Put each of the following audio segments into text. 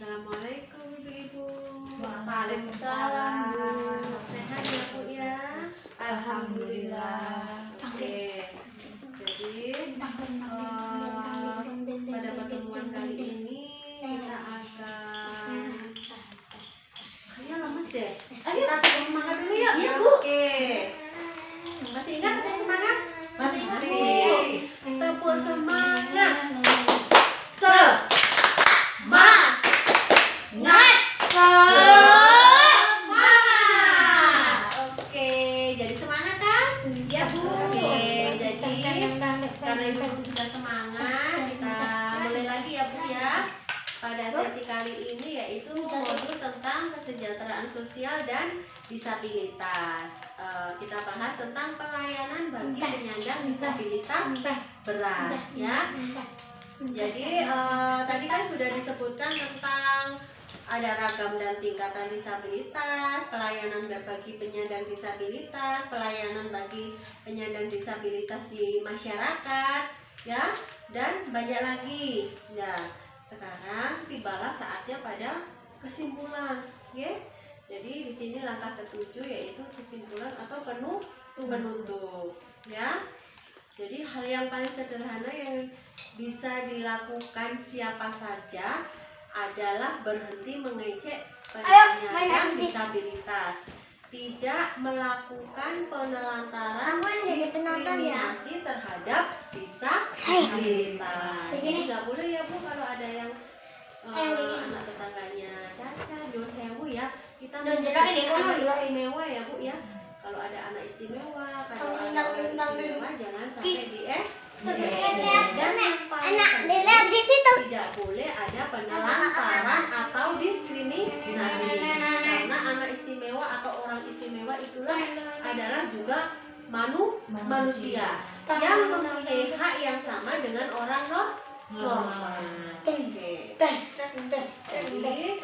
Assalamualaikum Ibu-Ibu. Waalaikumsalam, Bu. Sehat ya Bu ya? Alhamdulillah. Oke. Jadi pada pertemuan kali ini kita akan kayaknya lemes deh. Kita tepuk semangat dulu yuk. Iya, Bu. Oke. Masih ingat tepuk semangat? Masih ingat, Bu. Tepuk semangat. Oke, jadi semangat kan? Iya, Bu. Oke, jadi karena Ibu sudah semangat, kita mulai lagi ya Bu ya. Pada sesi kali ini yaitu modul tentang kesejahteraan sosial dan disabilitas. Kita bahas tentang pelayanan bagi penyandang disabilitas berat ya. Jadi tadi kan sudah disebutkan tentang ada ragam dan tingkatan disabilitas, pelayanan bagi penyandang disabilitas, pelayanan bagi penyandang disabilitas di masyarakat, ya, dan banyak lagi. Nah, sekarang tibalah saatnya pada kesimpulan, ya. Jadi di sini langkah ketujuh yaitu kesimpulan atau penutup, ya. Jadi hal yang paling sederhana yang bisa dilakukan siapa saja adalah berhenti mengejek penyandang disabilitas, tidak melakukan penelantaran diskriminasi terhadap disabilitas. Jadi nggak boleh ya Bu kalau ada yang anak tetangganya cacat, nyuwun sewu ya, kita menjadi anak istimewa ya Bu ya. Kalau ada anak istimewa, kalau ada orang istimewa jangan sampai dan tidak boleh ada penelantaran atau diskriminasi, karena anak istimewa atau orang istimewa itulah adalah juga manusia yang mempunyai hak yang sama dengan orang normal. Oke. Jadi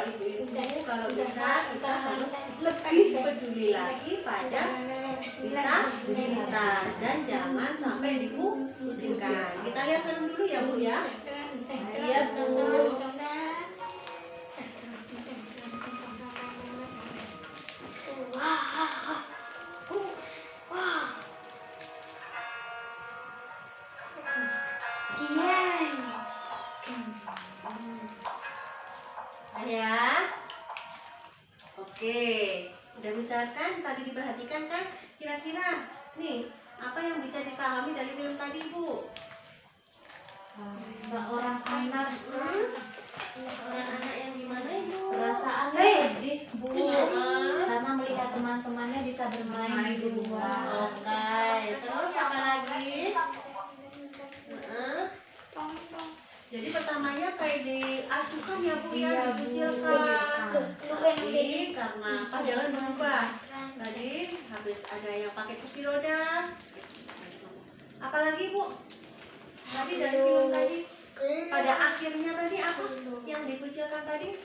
ibu-ibu kalau bisa kita harus lebih peduli lagi pada disabilitas dan jangan sampai dikucilkan. Kita lihat film dulu ya Bu ya. Iya, Bu. Ya. Oke, udah bisa kan? Tadi diperhatikan kan? Kira-kira nih apa yang bisa dipahami dari film tadi Bu? Seorang anak Seorang anak yang gimana Ibu? perasaan sedih, Bu, Iya. karena melihat teman-temannya bisa bermain di luar. Oke, terus apa lagi? Jadi pertamanya kayak diacuhkan ya Bu ya, Iya, Bu. dikucilkan. Tapi karena apa jangan berubah. Tadi habis ada yang pakai kursi roda. Apalagi Bu? Tadi dari film tadi pada akhirnya tadi apa yang dikucilkan tadi?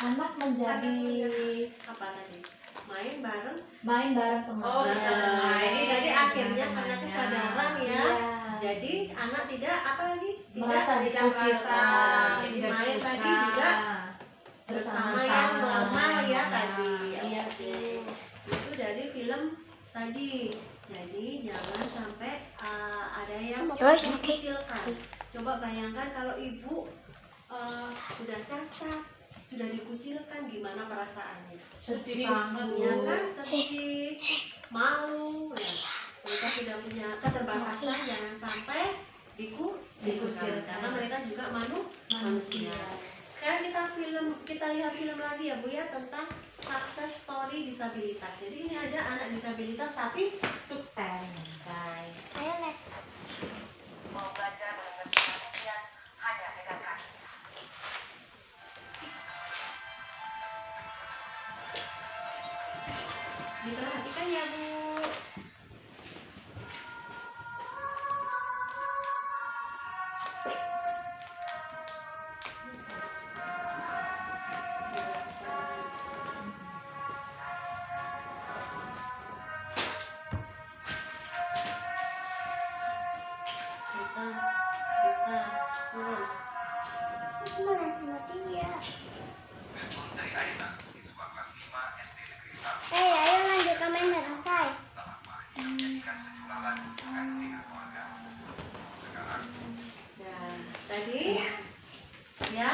Anak menjadi Apa tadi? Main bareng. teman. Nah, ini tadi akhirnya karena teman-temannya. kesadaran ya. Iya. Jadi anak tidak apa lagi? Merasa dikucilkan. Jadi main tadi juga bersama yang normal ya tadi. Iya, Oke. Itu dari film tadi. Jadi jangan sampai ada yang dikucilkan. Coba bayangkan kalau ibu sudah cacat, sudah dikucilkan, gimana perasaannya? Sedih banget, Ya Bu. kan, sedih, malu ya. Mereka sudah punya keterbatasan, jangan sampai dikucilkan karena mereka juga manusia. Sekarang kita lihat film lagi ya Bu ya tentang success story disabilitas. Jadi ini ada anak disabilitas tapi sukses. Guys. Mau belajar mengerti manusia hanya dengan kaki. Diperhatikan ya Bu. Kita turun. Putri Aina, siswa kelas 5 SD Negeri 1 Ayo lanjutkan main bareng saya. telah mahir menyanyikan sejumlah lagu terkait dengan keluarga. Sekarang, Nah, tadi ya,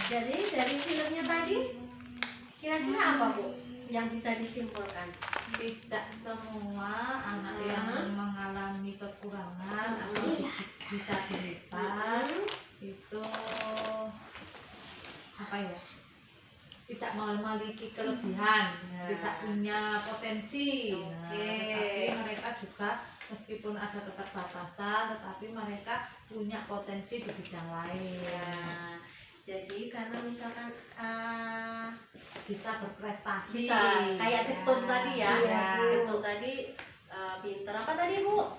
jadi dari filmnya tadi kira-kira apa Bu yang bisa disimpulkan? Tidak semua anak yang mengalami kekurangan atau disabilitas itu apa ya, tidak memiliki kelebihan, tidak punya potensi. Nah, tetapi mereka juga meskipun ada keterbatasan, tetapi mereka punya potensi di bidang lain. Ya, jadi karena misalkan Bisa berprestasi. bisa kayak Ketut tadi ya, Iya. Ketut tadi pinter apa tadi Bu?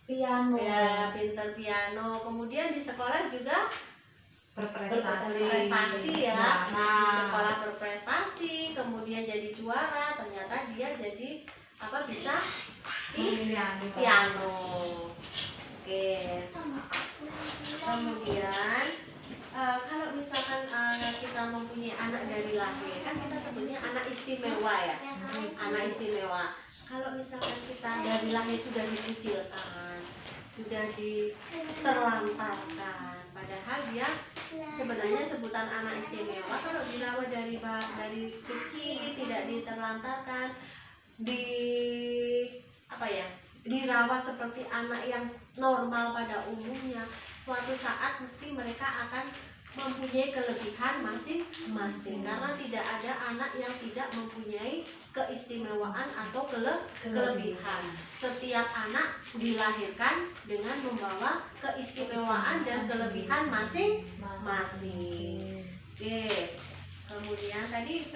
Piano. Ya, pinter piano. Kemudian di sekolah juga berprestasi ya. Di sekolah berprestasi, kemudian jadi juara. Ternyata dia jadi apa bisa di piano. Oke. Kemudian kalau misalkan kita mempunyai anak dari lahir, kan kita sebutnya anak istimewa ya. Anak istimewa. Kalau misalkan kita dari lahir sudah dikucilkan, sudah diterlantarkan, padahal dia sebenarnya sebutan anak istimewa. Kalau dirawat dari kecil, tidak diterlantarkan, dirawat seperti anak yang normal pada umumnya, suatu saat mesti mereka akan mempunyai kelebihan masing-masing, karena tidak ada anak yang tidak mempunyai keistimewaan atau kelebihan. Setiap anak dilahirkan dengan membawa keistimewaan dan kelebihan masing-masing. Oke. Kemudian tadi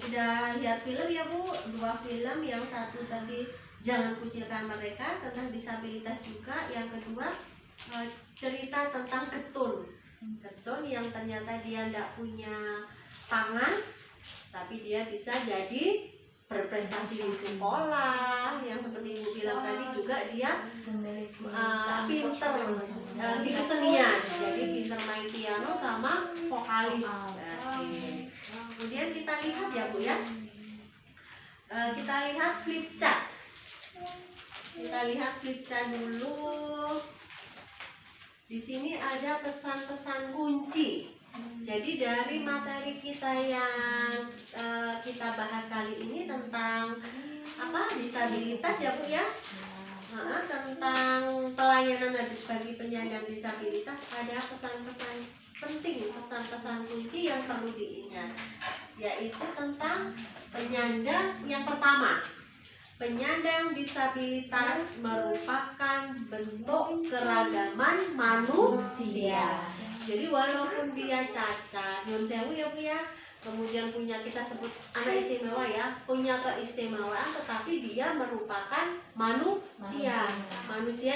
udah lihat film ya Bu, 2 film, yang satu tadi Jangan Kucilkan Mereka tentang disabilitas juga, yang kedua cerita tentang Ketun yang ternyata dia tidak punya tangan, tapi dia bisa jadi berprestasi di sekolah, yang seperti Ibu bilang tadi juga dia pinter di kesenian, jadi pinter main piano sama vokalis. Kemudian kita lihat ya Bu ya, kita lihat flip chart. Kita lihat flip chart dulu. Di sini ada pesan-pesan kunci. Jadi dari materi kita yang kita bahas kali ini tentang disabilitas ya Bu ya, tentang pelayanan bagi penyandang disabilitas, ada pesan-pesan penting, pesan-pesan kunci yang perlu diingat, yaitu tentang penyandang. Yang pertama, penyandang disabilitas merupakan bentuk keragaman manusia. Jadi walaupun dia cacat, nyun sewu ya Bu ya, kemudian punya, kita sebut anak istimewa ya, punya keistimewaan, tetapi dia merupakan manusia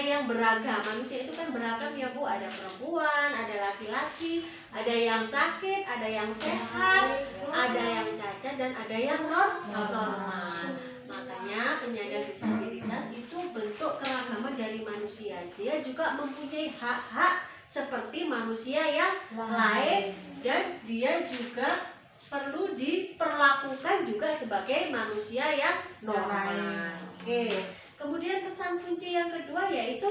yang beragam. Manusia itu kan beragam ya Bu, ada perempuan, ada laki-laki, ada yang sakit, ada yang sehat, ada yang cacat, dan ada yang normal. Makanya penyandang disabilitas itu bentuk keragaman dari manusia. Dia juga mempunyai hak-hak seperti manusia yang lain, dan dia juga perlu diperlakukan juga sebagai manusia yang normal. Oke. Kemudian pesan kunci yang kedua yaitu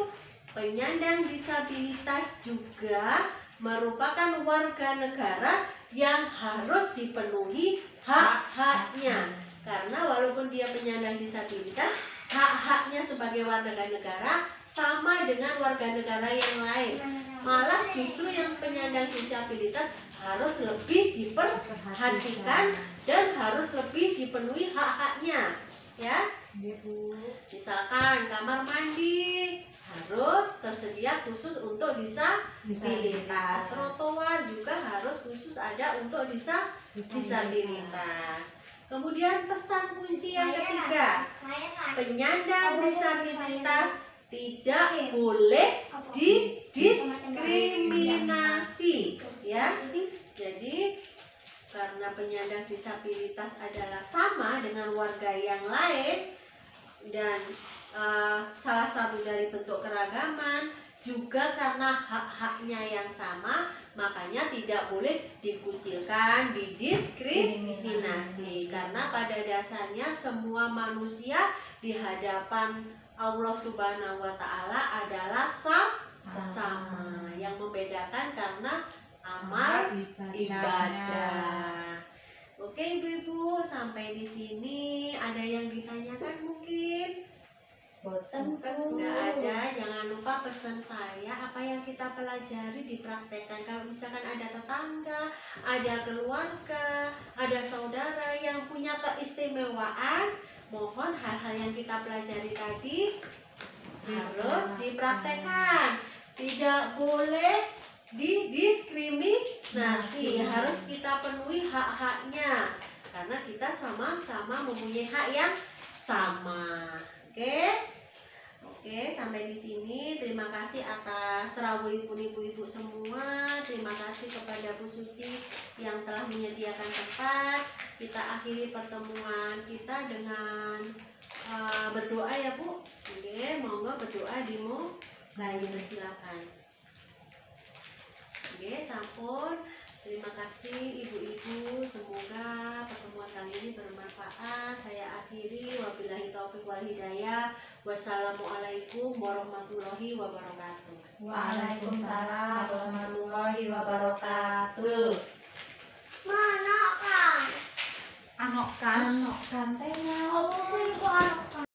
penyandang disabilitas juga merupakan warga negara yang harus dipenuhi hak-haknya. Karena walaupun dia penyandang disabilitas, hak-haknya sebagai warga negara sama dengan warga negara yang lain. Malah justru yang penyandang disabilitas harus lebih diperhatikan dan harus lebih dipenuhi hak-haknya, ya. Misalkan kamar mandi harus tersedia khusus untuk disabilitas, trotoar juga harus khusus ada untuk disabilitas. Kemudian pesan kunci yang ketiga, penyandang disabilitas tidak boleh didiskriminasi, ya. Jadi karena penyandang disabilitas adalah sama dengan warga yang lain, dan salah satu dari bentuk keragaman, juga karena hak-haknya yang sama, makanya tidak boleh dikucilkan, didiskriminasi. Karena pada dasarnya semua manusia di hadapan Allah Subhanahu wa Ta'ala adalah sama. Yang membedakan karena amal ibadah. Oke ibu-ibu, sampai di sini ada yang ditanyakan mungkin? Nggak ada. Jangan lupa pesan saya, apa yang kita pelajari dipraktekkan. Kalau misalkan ada tetangga, ada keluarga, ada saudara yang punya keistimewaan, mohon hal-hal yang kita pelajari tadi harus dipraktekkan. Tidak boleh didiskriminasi, harus kita penuhi hak-haknya karena kita sama-sama mempunyai hak yang sama. Oke, sampai di sini. Terima kasih atas rawuhipun ibu-ibu semua. Terima kasih kepada Bu Suci yang telah menyediakan tempat. Kita akhiri pertemuan kita dengan berdoa ya Bu. Oke, monggo berdoa dimulai, silakan. Oke, sampun. Terima kasih ibu-ibu. Semoga pertemuan kali ini bermanfaat. Saya akhiri. Wabillahi taufiq wal hidayah. Wassalamualaikum warahmatullahi wabarakatuh. Waalaikumsalam warahmatullahi wabarakatuh. Mana kan? Anok kan teh. Aku sih kok anak